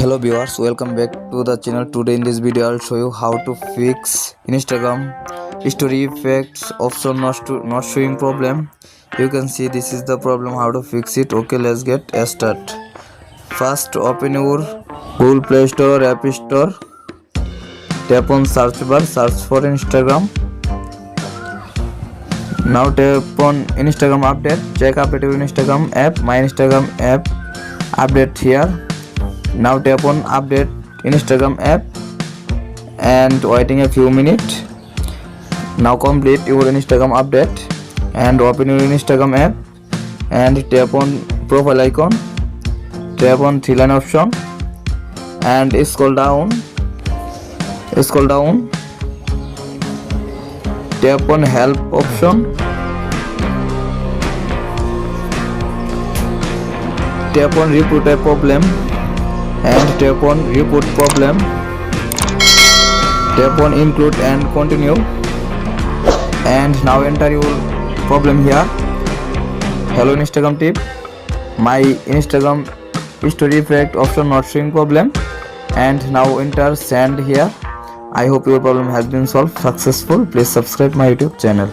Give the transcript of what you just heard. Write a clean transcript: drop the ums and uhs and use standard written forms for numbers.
Hello viewers, welcome back to the channel. Today in this video I'll show you how to fix Instagram story effects option not showing problem. You can see this is the problem, how to fix it. Okay, let's get started. First, open your Google Play Store or App Store. Tap on search bar, search for Instagram. Now tap on Instagram update. Check update your Instagram app. My Instagram app update here. Now tap on update Instagram app and waiting a few minutes. Now complete your Instagram update and open your Instagram app and tap on profile icon. Tap on three line option and scroll down. Tap on help option. Tap on report a problem and tap on report problem. Tap on include and continue and now enter your problem here. Hello Instagram tip, my Instagram story effect option not showing problem, and now enter send here. I hope your problem has been solved successful. Please subscribe my YouTube channel.